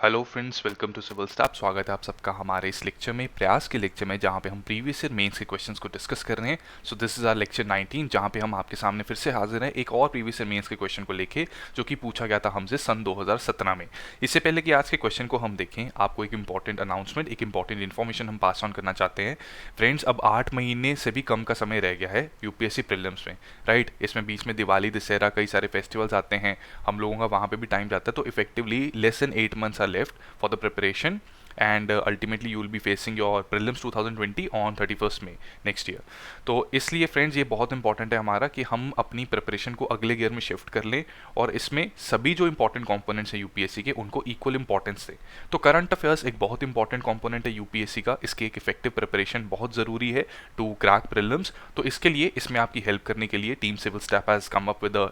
Hello friends, welcome to Civil Staff. स्वागत है आप सबका हमारे इस लेक्चर में, प्रयास के लेक्चर में, जहां पे हम प्रीवियस ईयर मेंस के क्वेश्चंस को डिस्कस कर रहे हैं। So this is our lecture 19, जहां पे हम आपके सामने फिर से हाजिर हैं एक और प्रीवियस ईयर मेंस के क्वेश्चन को लेके, जो कि पूछा गया था हमसे सन 2017 में। इससे पहले कि आज के क्वेश्चन को हम देखें, आपको एक इंपॉर्टेंट अनाउंसमेंट, एक इंपॉर्टेंट इन्फॉर्मेशन हम पास ऑन करना चाहते हैं। फ्रेंड्स, अब 8 महीने से भी कम का समय रह गया है यूपीएससी प्रीलिम्स में, राइट। इसमें बीच में दिवाली, दशहरा, कई सारे फेस्टिवल्स आते हैं, हम लोगों का वहाँ पे भी टाइम जाता है। तो effectively less than 8 months are left for the preparation, and ultimately you will be facing your prelims 2020 on 31st May next year। तो इसलिए फ्रेंड्स ये बहुत इंपॉर्टेंट है हमारा कि हम अपनी प्रिपरेशन को अगले गियर में शिफ्ट कर लें और इसमें सभी जो इंपॉर्टेंट कंपोनेंट्स हैं यूपीएससी के, उनको इक्वल इंपॉर्टेंस दें। तो करंट अफेयर्स एक बहुत इंपॉर्टेंट कंपोनेंट है यूपीएससी का, इसकी एक इफेक्टिव प्रिपरेशन बहुत ज़रूरी है टू क्रैक प्रीलिम्स। तो इसके लिए, इसमें आपकी हेल्प करने के लिए team Civil Staff has come up with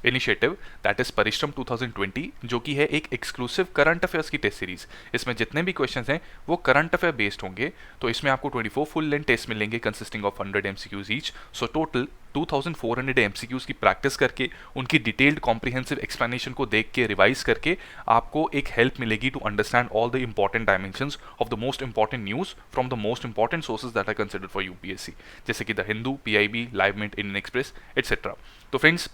initiative that is Parishram 2020, जो कि है एक एक्सक्लूसिव करंट अफेयर्स की टेस्ट सीरीज। इसमें जितने भी क्वेश्चंस हैं वो करंट अफेयर बेस्ड होंगे। तो इसमें आपको 24 फुल लेंथ टेस्ट मिलेंगे consisting of 100 MCQs each. So total 2400 MCQs की प्रैक्टिस करके, उनकी डिटेल्ड कॉम्प्रिहेंसिव एक्सप्लेनेशन को देख के, रिवाइज करके, आपको एक हेल्प मिलेगी to understand all the important dimensions of the most important news from the most important sources that are considered for UPSC, जैसे कि the Hindu, PIB, Live Mint, Indian Express etcetera. तो फ्रेंड्स,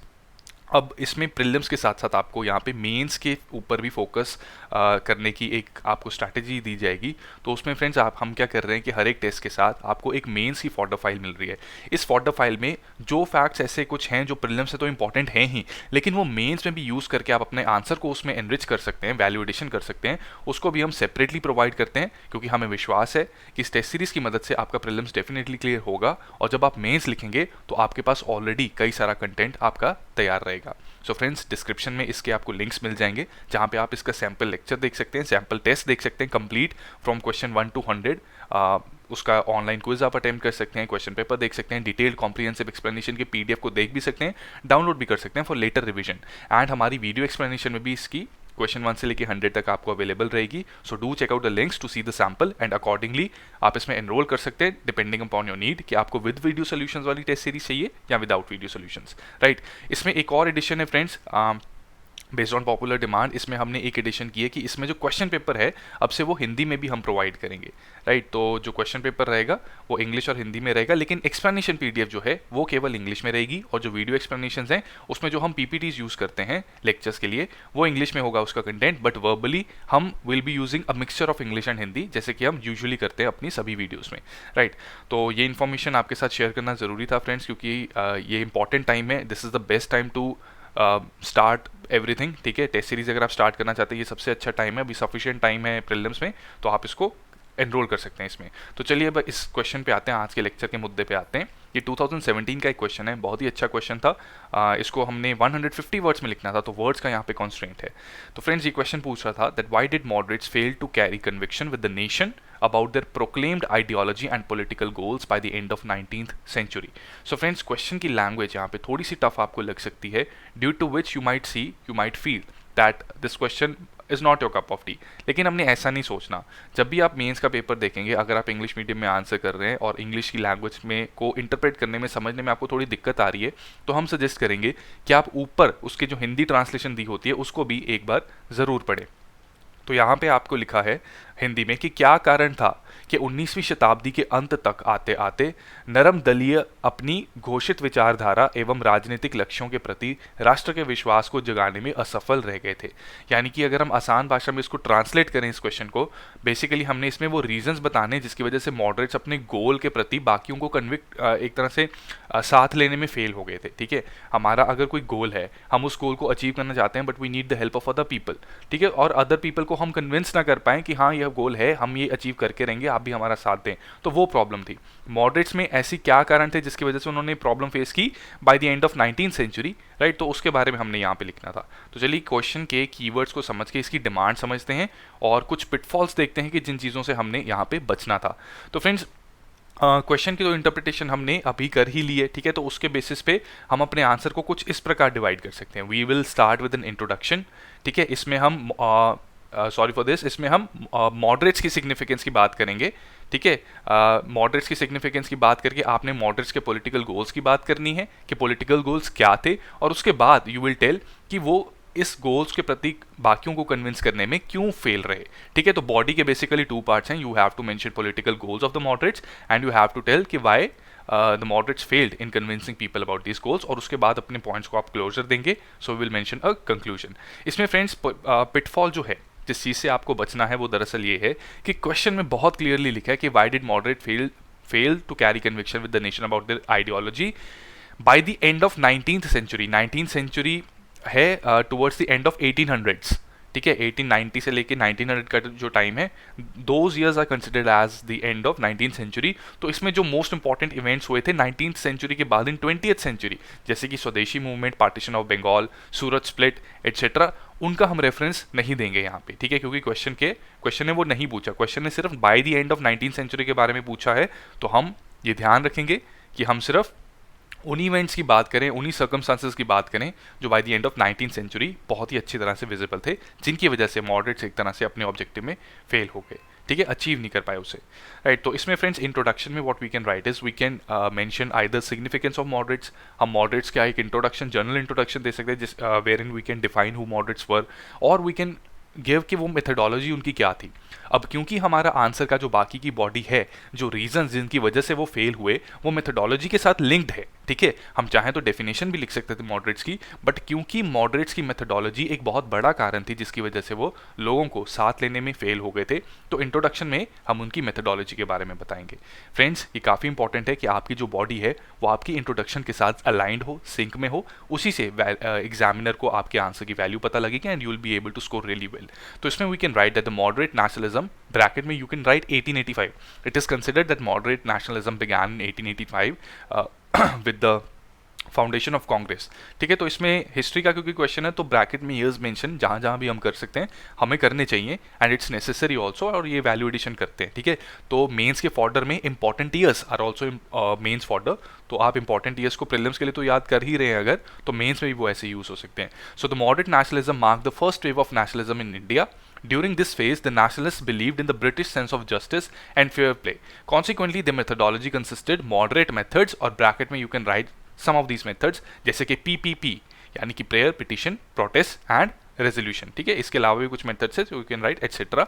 अब इसमें prelims के साथ साथ आपको यहाँ पे मेंस के ऊपर भी फोकस करने की एक आपको स्ट्रैटेजी दी जाएगी। तो उसमें फ्रेंड्स हम क्या कर रहे हैं कि हर एक टेस्ट के साथ आपको एक मेंस की फॉर्डर फाइल मिल रही है। इस फॉर्डर फाइल में जो फैक्ट्स ऐसे कुछ हैं जो प्रीलिम्स से तो इंपॉर्टेंट हैं ही, लेकिन वो मेंस में भी यूज़ करके आप अपने आंसर को उसमें एनरिच कर सकते हैं, वैल्यू एडिशन कर सकते हैं। उसको भी हम सेपरेटली प्रोवाइड करते हैं, क्योंकि हमें विश्वास है कि इस टेस्ट सीरीज़ की मदद से आपका प्रीलिम्स डेफिनेटली क्लियर होगा, और जब आप मेंस लिखेंगे तो आपके पास ऑलरेडी कई सारा कंटेंट आपका तैयार रहेगा। सो फ्रेंड्स, डिस्क्रिप्शन में इसके आपको लिंक्स मिल जाएंगे, जहाँ पे आप इसका सैम्पल लेक्चर देख सकते हैं, सैम्पल टेस्ट देख सकते हैं कंप्लीट फ्रॉम क्वेश्चन 1 to 100। उसका ऑनलाइन क्विज आप अटेम्प्ट कर सकते हैं, क्वेश्चन पेपर देख सकते हैं, डिटेल्ड कॉम्प्रिहेंसिव एक्सप्लेनेशन के पीडीएफ को देख भी सकते हैं, डाउनलोड भी कर सकते हैं फॉर लेटर रिविजन। एंड हमारी वीडियो एक्सप्लेनेशन में भी इसकी क्वेश्चन 1 से लेकर 100 तक आपको अवेलेबल रहेगी। So do check out the links to see the sample, and accordingly आप इसमें एनरोल कर सकते हैं डिपेंडिंग अपॉन योर नीड, कि आपको विद वीडियो सोल्यूशंस वाली टेस्ट सीरीज चाहिए या विदाउट वीडियो सोल्यूशंस, राइट। इसमें एक और एडिशन है friends, based on popular demand. इसमें हमने एक एडिशन की है कि इसमें जो क्वेश्चन पेपर है अब से वो हिंदी में भी हम प्रोवाइड करेंगे, राइट। तो जो क्वेश्चन पेपर रहेगा वो इंग्लिश और हिंदी में रहेगा, लेकिन एक्सप्लेनेशन पीडीएफ जो है वो केवल इंग्लिश में रहेगी, और जो वीडियो एक्सप्लेनेशंस हैं उसमें जो हम पीपीटीज यूज़ करते हैं लेक्चर्स के लिए, वो इंग्लिश में होगा उसका कंटेंट, बट वर्बली हम will be using a mixture of English and Hindi, जैसे कि हम यूजुअली करते हैं अपनी सभी वीडियोज़ में, राइट। तो ये इन्फॉर्मेशन आपके साथ शेयर करना ज़रूरी था फ्रेंड्स, क्योंकि ये इंपॉर्टेंट टाइम है। This is the best time to start everything, ठीक है। टेस्ट सीरीज अगर आप स्टार्ट करना चाहते हैं, ये सबसे अच्छा टाइम है, अभी सफिशिएंट टाइम है प्रीलिम्स में, तो आप इसको एनरोल कर सकते हैं इसमें। तो चलिए अब इस क्वेश्चन पे आते हैं, आज के लेक्चर के मुद्दे पे आते हैं। ये 2017 का एक क्वेश्चन है, बहुत ही अच्छा क्वेश्चन था। इसको हमने 150 वर्ड्स में लिखना था, तो वर्ड्स का यहाँ पे कॉन्स्ट्रेंट है। तो फ्रेंड्स, ये क्वेश्चन पूछ रहा था that why did moderates fail to carry conviction with the nation about their proclaimed ideology and political goals by the end of 19th century। So friends, question की language यहाँ पे थोड़ी सी टफ आपको लग सकती है, due to which you might feel that this question is not your cup of tea। लेकिन हमने ऐसा नहीं सोचना। जब भी आप मेंस का पेपर देखेंगे, अगर आप इंग्लिश मीडियम में आंसर कर रहे हैं और इंग्लिश की लैंग्वेज में को इंटरप्रेट करने में, समझने में आपको थोड़ी दिक्कत आ रही है, तो हम सजेस्ट करेंगे कि आप ऊपर उसके जो हिंदी ट्रांसलेशन दी होती है उसको भी एक बार ज़रूर पढ़ें। तो यहाँ पे आपको लिखा है हिंदी में कि क्या कारण था कि 19वीं शताब्दी के अंत तक आते आते नरम दलीय अपनी घोषित विचारधारा एवं राजनीतिक लक्ष्यों के प्रति राष्ट्र के विश्वास को जगाने में असफल रह गए थे। यानी कि अगर हम आसान भाषा में इसको ट्रांसलेट करें इस क्वेश्चन को, बेसिकली हमने इसमें वो रीजंस बताने जिसकी वजह से मॉडरेट्स अपने गोल के प्रति बाकियों को कन्विक्ट एक तरह से साथ लेने में फेल हो गए थे, ठीक है। हमारा अगर कोई गोल है, हम उस गोल को अचीव करना चाहते हैं, but we need the help of other people, ठीक है, और अदर पीपल को हम कन्विंस ना कर पाएं कि हाँ यह गोल है, हम ये अचीव करके रहेंगे, आप भी हमारा साथ दें, तो वो प्रॉब्लम थी। मॉडरेट्स में ऐसी क्या कारण थे जिसकी वजह से उन्होंने प्रॉब्लम फेस की by the end of 19th century, right. तो उसके बारे में हमने यहाँ पे लिखना था। तो चलिए क्वेश्चन के कीवर्ड्स को समझ के इसकी डिमांड समझते हैं और कुछ पिटफॉल्स देखते हैं कि जिन चीज़ों से हमने यहाँ पे बचना था। तो फ्रेंड्स, क्वेश्चन की तो इंटरप्रिटेशन हमने अभी कर ही ली है, ठीक है। तो उसके बेसिस पे हम अपने आंसर को कुछ इस प्रकार डिवाइड कर सकते हैं। We will start with an introduction, ठीक है। इसमें हम सॉरी फॉर दिस, इसमें हम मॉडरेट्स की सिग्निफिकेंस की बात करेंगे, ठीक है। मॉडरेट्स की सिग्निफिकेंस की बात करके आपने मॉडरेट्स के पॉलिटिकल गोल्स की बात करनी है कि पॉलिटिकल गोल्स क्या थे, और उसके बाद यू विल टेल कि वो इस गोल्स के प्रति बाकियों को कन्विंस करने में क्यों फेल रहे। ठीक है, तो बॉडी के बेसिकली 2 पार्ट्स हैं, you have to mention political goals of the moderates and you have to tell कि why the moderates failed in convincing people about this goals, और उसके बाद अपने पॉइंट्स को आप क्लोजर देंगे। So will mention a conclusion. इसमें friends pitfall जो है, जिस चीज़ से आपको बचना है, वो दरअसल ये है कि क्वेश्चन में बहुत क्लियरली लिखा है कि why did moderate fail to carry conviction with the nation about their ideology by the end of 19th century. 19th century है towards the end of 1800s। ठीक है, 1890 से लेके 1900 का जो टाइम है, those years are considered as the end of 19th century. तो इसमें जो मोस्ट इंपॉर्टेंट इवेंट्स हुए थे 19th सेंचुरी के बाद इन 20th सेंचुरी, जैसे कि Swadeshi movement, partition of Bengal, Surat split etcetera, उनका हम रेफरेंस नहीं देंगे यहाँ पे। ठीक है, क्योंकि क्वेश्चन ने वो नहीं पूछा, क्वेश्चन ने सिर्फ by the end of 19th century के बारे में पूछा है। तो हम ये ध्यान रखेंगे कि हम सिर्फ उन इवेंट्स की बात करें, उन्हीं सर्कमस्टांसेस की बात करें जो by the end of 19th century बहुत ही अच्छी तरह से विजिबल थे, जिनकी वजह से मॉडरेट्स एक तरह से अपने ऑब्जेक्टिव में फेल हो गए। ठीक है, अचीव नहीं कर पाए उसे। राइट, तो इसमें फ्रेंड्स इंट्रोडक्शन में what we can write is we can mention either significance of moderates. हम मॉडरेट्स का एक इंट्रोडक्शन, जनरल इंट्रोडक्शन दे सकते हैं, जिस wherein we can define who moderates were, और वी कैन गिव कि वो मेथडोलॉजी उनकी क्या थी। अब क्योंकि हमारा आंसर का जो बाकी की बॉडी है, जो रीजन जिनकी वजह से वो फेल हुए, वो मेथडोलॉजी के साथ लिंक्ड है। ठीक है, हम चाहें तो डेफिनेशन भी लिख सकते थे मॉडरेट्स की, बट क्योंकि मॉडरेट्स की मेथडोलॉजी एक बहुत बड़ा कारण थी जिसकी वजह से वो लोगों को साथ लेने में फेल हो गए थे, तो इंट्रोडक्शन में हम उनकी मेथडोलॉजी के बारे में बताएंगे। फ्रेंड्स, ये काफ़ी इंपॉर्टेंट है कि आपकी जो बॉडी है वो आपकी इंट्रोडक्शन के साथ अलाइंड हो, सिंक में हो, उसी से एग्जामिनर को आपके आंसर की वैल्यू पता लगेगी and you will be able to score really well. तो इसमें we can write that the moderate nationalism, bracket में you can write 1885। It is considered that moderate nationalism began in 1885 with the foundation of Congress. ठीक है, तो इसमें history का क्योंकि question है तो ब्रैकेट में ईयर्स मेंशन जहाँ जहाँ भी हम कर सकते हैं हमें करने चाहिए, एंड इट्स नेसेसरी ऑल्सो, और ये वैल्यू एडिशन करते हैं। ठीक है, तो मेंस के फॉर्डर में important years are also mains fodder, तो आप इंपॉर्टेंट ईयर्स को प्रीलिम्स के लिए तो याद कर ही रहे हैं अगर, तो मेंस में भी वो ऐसे यूज हो सकते हैं। So the moderate nationalism mark the first wave of nationalism in India. During this phase, the nationalists believed in the British sense of justice and fair play. Consequently, their methodology consisted moderate methods, और bracket में you can write some of these methods, जैसे कि PPP यानी कि prayer, petition, protest and resolution. ठीक है, इसके अलावा भी कुछ methods है, so you can write etc.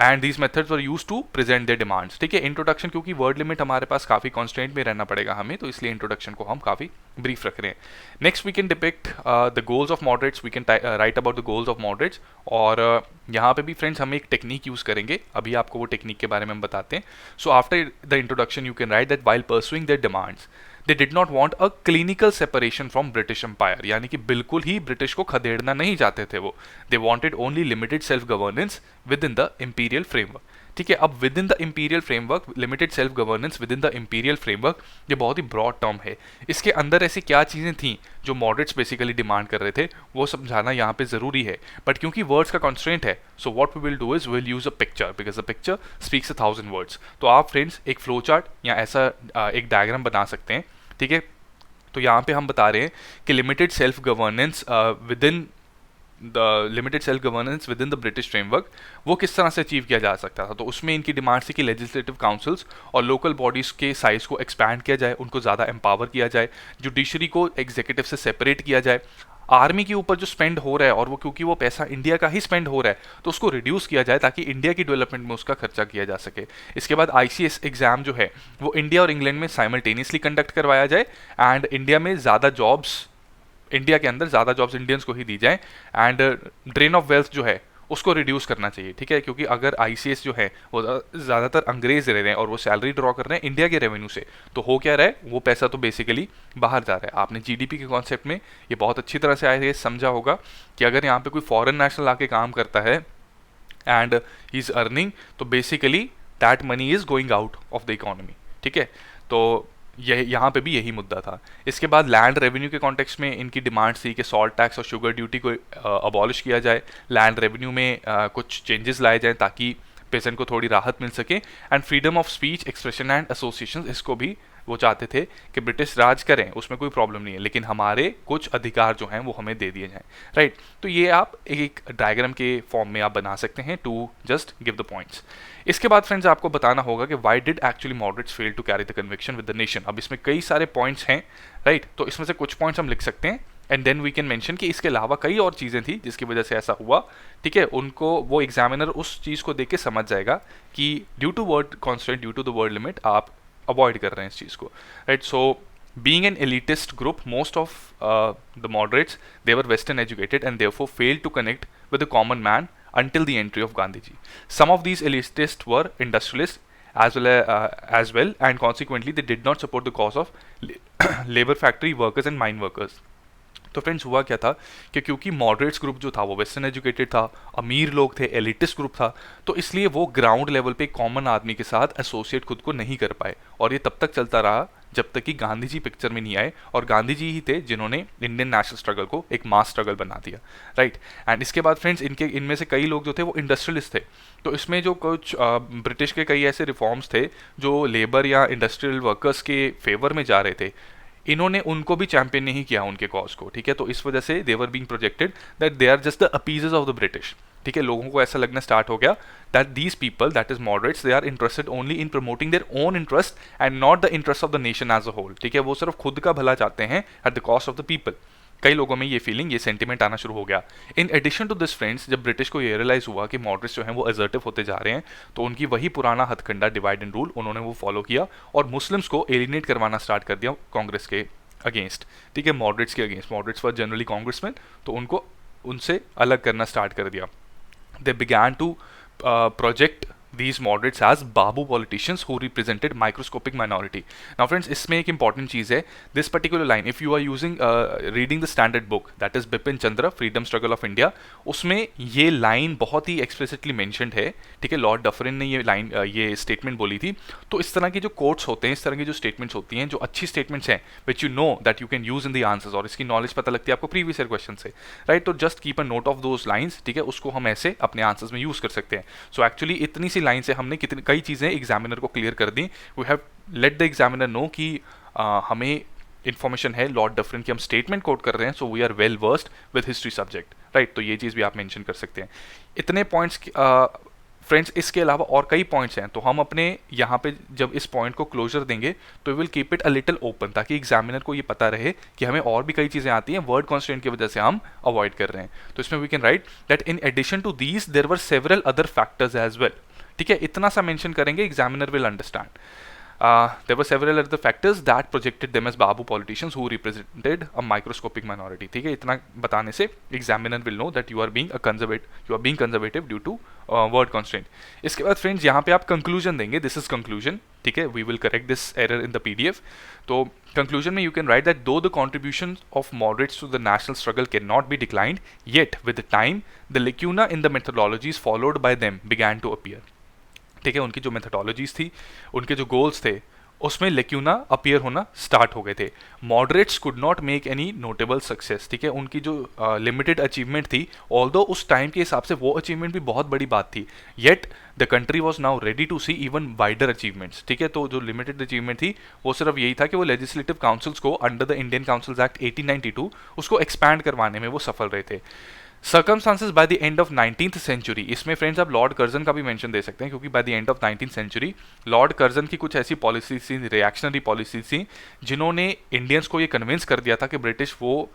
And these methods were used to present their demands. ठीक है, इंट्रोडक्शन क्योंकि वर्ड लिमिट हमारे पास काफ़ी कॉन्स्टेंट में रहना पड़ेगा हमें, तो इसलिए इंट्रोडक्शन को हम काफ़ी ब्रीफ रख रहे हैं. Next we can depict the goals of moderates, we can write about the goals of moderates, और यहाँ पे भी फ्रेंड्स हम एक टेक्निक यूज़ करेंगे, अभी आपको वो टेक्निक के बारे में हम बताते हैं. So after the introduction you can write that while pursuing their demands they did not want a clinical separation from British Empire, यानी कि बिल्कुल ही ब्रिटिश को खदेड़ना नहीं चाहते थे वो. They wanted only limited self governance with in the imperial framework. ठीक है, अब with in the imperial framework, limited self governance with in the imperial framework, ये बहुत ही ब्रॉड टर्म है. इसके अंदर ऐसी क्या चीज़ें थी जो मॉडरेट्स बेसिकली डिमांड कर रहे थे, वो समझाना यहाँ पे ज़रूरी है. बट क्योंकि वर्ड्स का कॉन्स्ट्रेंट है, so what we will do is will use a picture, because a picture speaks 1000 words. तो आप फ्रेंड्स एक फ्लो चार्ट या ऐसा एक डायग्राम बना सकते हैं. ठीक है, तो यहाँ पे हम बता रहे हैं कि limited self governance with in the British framework वो किस तरह से अचीव किया जा सकता था. तो उसमें इनकी डिमांड थी कि लेजिस्लेटिव काउंसिल्स और लोकल बॉडीज़ के साइज को एक्सपैंड किया जाए, उनको ज़्यादा एम्पावर किया जाए, जुडिशरी को एग्जीक्यूटिव से सेपरेट किया जाए, आर्मी के ऊपर जो स्पेंड हो रहा है और वो क्योंकि वो पैसा इंडिया का ही स्पेंड हो रहा है तो उसको रिड्यूस किया जाए ताकि इंडिया की डेवलपमेंट में उसका खर्चा किया जा सके. इसके बाद ICS एग्जाम जो है वो इंडिया और इंग्लैंड में साइमल्टेनियसली कंडक्ट करवाया जाए, एंड इंडिया में ज़्यादा जॉब्स, इंडिया के अंदर ज़्यादा जॉब्स इंडियंस को ही दी जाए, एंड ड्रेन ऑफ वेल्थ जो है उसको रिड्यूस करना चाहिए. ठीक है, क्योंकि अगर ICS जो है वो ज़्यादातर अंग्रेज रह रहे हैं और वो सैलरी ड्रॉ कर रहे हैं इंडिया के रेवेन्यू से, तो हो क्या रहा है, वो पैसा तो बेसिकली बाहर जा रहा है. आपने GDP के कॉन्सेप्ट में ये बहुत अच्छी तरह से आए समझा होगा कि अगर यहाँ पे कोई फॉरेन नेशनल आके काम करता है एंड ही इज़ अर्निंग, तो basically that money is going out of the economy. ठीक है, तो ये यहाँ पे भी यही मुद्दा था. इसके बाद लैंड रेवेन्यू के कॉन्टेक्स्ट में इनकी डिमांड्स थी कि सॉल्ट टैक्स और शुगर ड्यूटी को अबॉलिश किया जाए, लैंड रेवेन्यू में कुछ चेंजेस लाए जाएं ताकि पेशेंट को थोड़ी राहत मिल सके, and freedom of speech, expression and association, इसको भी वो चाहते थे कि ब्रिटिश राज करें, उसमें कोई प्रॉब्लम नहीं है, लेकिन हमारे कुछ अधिकार जो हैं वो हमें दे दिए जाएं. राइट, तो ये आप एक डायग्राम के फॉर्म में आप बना सकते हैं to just give the points. इसके बाद फ्रेंड्स आपको बताना होगा कि why did actually moderates fail to carry the conviction with the nation. अब इसमें कई सारे पॉइंट्स हैं, राइट, तो इसमें से कुछ पॉइंट्स हम लिख सकते हैं and then we can mention कि इसके अलावा कई और चीज़ें थी जिसकी वजह से ऐसा हुआ, ठीक है। उनको वो एग्जामिनर उस चीज़ को देख के समझ जाएगा कि due to word constant, due to the word limit आप अवॉइड कर रहे हैं इस चीज़ को, right. So being an elitist group, most of the moderates, they were western educated and therefore failed to connect with the common man until the entry of Gandhiji. Some of these elitists were industrialists as well, and consequently they did not support the cause of labor factory workers and mine workers. तो friends हुआ क्या था कि क्योंकि moderates group जो था वो western educated था, अमीर लोग थे, एलिटिस्ट ग्रुप था, तो इसलिए वो ग्राउंड लेवल पे कॉमन आदमी के साथ एसोसिएट खुद को नहीं कर पाए। और ये तब तक चलता रहा जब तक कि गांधी जी पिक्चर में नहीं आए, और गांधी जी ही थे जिन्होंने इंडियन नेशनल स्ट्रगल को एक मास स्ट्रगल बना दिया, राइट। एंड इसके बाद फ्रेंड्स इनमें से कई लोग जो थे वो इंडस्ट्रियलिस्ट थे। तो इसमें जो कुछ ब्रिटिश के कई ऐसे रिफॉर्म्स थे जो लेबर या इंडस्ट्रियल वर्कर्स के फेवर में जा रहे थे, इन्होंने उनको भी चैंपियन नहीं किया उनके कॉज को, ठीक है। तो इस वजह से they were being projected that they are just the appeasers of the British, ठीक है। लोगों को ऐसा लगना स्टार्ट हो गया that these people, that is moderates, they are interested only in promoting their own interest and not the interest of the nation as a whole, ठीक है। वो सिर्फ खुद का भला चाहते हैं at the cost of the people. कई लोगों में ये फीलिंग, ये सेंटिमेंट आना शुरू हो गया। In addition to this friends, जब ब्रिटिश को ये रियलाइज हुआ कि मॉडरेट्स जो हैं वो असर्टिव होते जा रहे हैं, तो उनकी वही पुराना हथकंडा डिवाइड एंड रूल उन्होंने वो फॉलो किया और मुस्लिम्स को एलिनेट करवाना स्टार्ट कर दिया कांग्रेस के अगेंस्ट, ठीक है, मॉडरेट्स के against. Moderates were generally Congressmen, तो उनको उनसे अलग करना स्टार्ट कर दिया। They began to project these moderates as babu politicians who represented microscopic minority. Now friends, इसमें एक important चीज़ है, this particular line, if you are using reading the standard book, that is Bipin Chandra freedom struggle of India, उसमें ये line बहुत ही explicitly mentioned है, ठीक है। Lord Dufferin ने ये लाइन ये स्टेटमेंट बोली थी। तो इस तरह की जो कोट्स होते हैं, इस तरह की जो स्टेटमेंट्स होती हैं, जो अच्छी स्टेटमेंट्स हैं which you know that you can use in the answers, और इसकी नॉलेज पता लगती है आपको प्रीवियस ईयर क्वेश्चन से, राइट। तो just keep a note of those lines, ठीक है, उसको हम ऐसे अपने आंसर्स में यूज कर सकते हैं। सो एक्चुअली इतनी सी लाइन से हमने कितनी कई चीज़ें एग्जामिनर को क्लियर कर दी। We have let the examiner know कि हमें इन्फॉर्मेशन है लॉर्ड डफरिन की, हम स्टेटमेंट कोट कर रहे हैं, so we are well versed with history subject, right. तो ये चीज़ भी आप मेंशन कर सकते हैं। इतने पॉइंट्स फ्रेंड्स, इसके अलावा और कई पॉइंट्स हैं, तो हम अपने यहाँ पे जब इस पॉइंट को क्लोजर देंगे तो will keep it a little open, ताकि एग्जामिनर को ये पता रहे कि हमें और भी कई चीज़ें आती हैं, वर्ड कॉन्स्टेंट की वजह से हम अवॉइड कर रहे हैं। तो इसमें we can write that in addition to these there were several other factors as well, ठीक है। इतना सा मेंशन करेंगे, examiner will understand. There were several other factors that projected them as babu politicians who represented a microscopic minority, ठीक है। इतना बताने से examiner will know that you are being conservative due to word constraint. इसके बाद friends यहाँ पे आप conclusion देंगे, this is conclusion, ठीक है। We will correct this error in the PDF. तो conclusion में you can write that though the contribution of moderates to the national struggle cannot be declined, yet with the time the lacuna in the methodologies followed by them began to appear, ठीक है। उनकी जो methodologies थी, उनके जो goals थे, उसमें लेक्यूना appear होना स्टार्ट हो गए थे। Moderates could not make any notable success, ठीक है। उनकी जो लिमिटेड अचीवमेंट थी, ऑल्दो उस टाइम के हिसाब से वो अचीवमेंट भी बहुत बड़ी बात थी, yet the country was now ready to see even wider achievements, ठीक है। तो जो लिमिटेड अचीवमेंट थी वो सिर्फ यही था कि वो लेजिस्लेटिव काउंसिल्स को under the Indian Councils Act 1892 उसको एक्सपैंड करवाने में वो सफल रहे थे। Circumstances by the end of 19th century, इसमें फ्रेंड्स आप लॉर्ड कर्जन का भी मेंशन दे सकते हैं, क्योंकि by the end of 19th century Lord Curzon की कुछ ऐसी पॉलिसीज थी, रिएक्शनरी पॉलिसीज थी, जिन्होंने इंडियंस को ये कन्विंस कर दिया था कि ब्रिटिश वो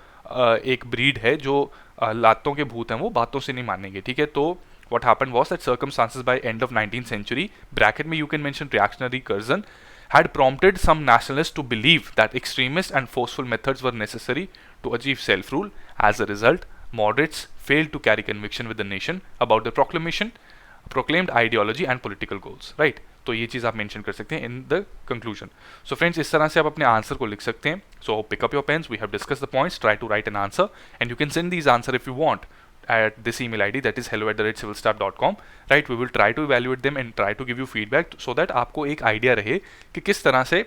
एक ब्रीड है जो लातों के भूत हैं, वो बातों से नहीं मानेंगे, ठीक है। तो what happened was that circumstances by end of 19th century, bracket में you can mention reactionary Curzon, had prompted some nationalists to believe that extremist and forceful methods were necessary to achieve self-rule. As a result, moderates failed to carry conviction with the nation about the proclaimed ideology and political goals, right? तो ये चीज़ आप mention कर सकते हैं in the conclusion. So friends, इस तरह से आप अपने आंसर को लिख सकते हैं। So pick up your pens, we have discuss the points, try to write an answer and you can send these answer if you want at this email ID, that is hello@civilstaff.com, right? We will try to evaluate them and try to give you feedback so that आपको एक idea रहे कि किस तरह से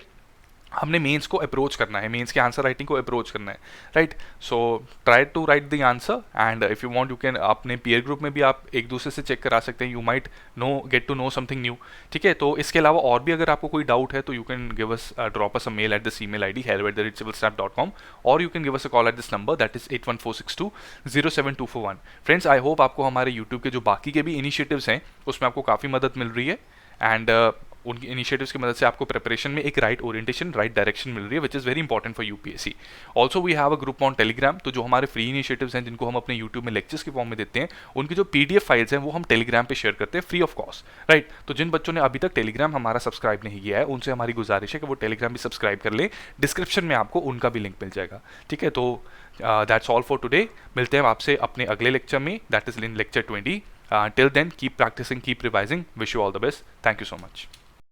हमने mains को approach करना है, मेंस के आंसर राइटिंग को अप्रोच करना है, right. So try to write the answer and if you want you can अपने पीयर ग्रुप में भी आप एक दूसरे से चेक करा सकते हैं, you might get to know something new, ठीक है। तो इसके अलावा और भी अगर आपको कोई डाउट है तो you can give us drop us a mail at this email ID hello@civilstaff.com, और you can give us a call at this number, that is 8146207241। Friends, I hope आपको हमारे यूट्यूब के जो बाकी के भी इनिशिएटिव्स हैं उसमें आपको काफ़ी मदद मिल रही है, एंड उनकी इनिशिएटिव्स की मदद से आपको प्रिपरेशन में एक राइट ओरिएंटेशन, राइट डायरेक्शन मिल रही है, which is very important for UPSC. Also we have a group on Telegram, तो जो हमारे फ्री इनिशिएटिव्स हैं जिनको हम अपने यूट्यूब में लेक्चर्स के फॉर्म में देते हैं, उनकी जो पीडीएफ फाइल्स हैं वो हम टेलीग्राम पे शेयर करते हैं फ्री ऑफ कॉस्ट, राइट। तो जिन बच्चों ने अभी तक टेलीग्राम हमारा सब्सक्राइब नहीं किया है, उनसे हमारी गुजारिश है कि वो टेलीग्राम भी सब्सक्राइब कर ले, डिस्क्रिप्शन में आपको उनका भी लिंक मिल जाएगा, ठीक है। तो दैट्स ऑल फॉर टुडे। मिलते हैं आपसे अपने अगले लेक्चर में, that is in lecture 20। Till then keep practising, keep revising, wish you all the best, thank you so much.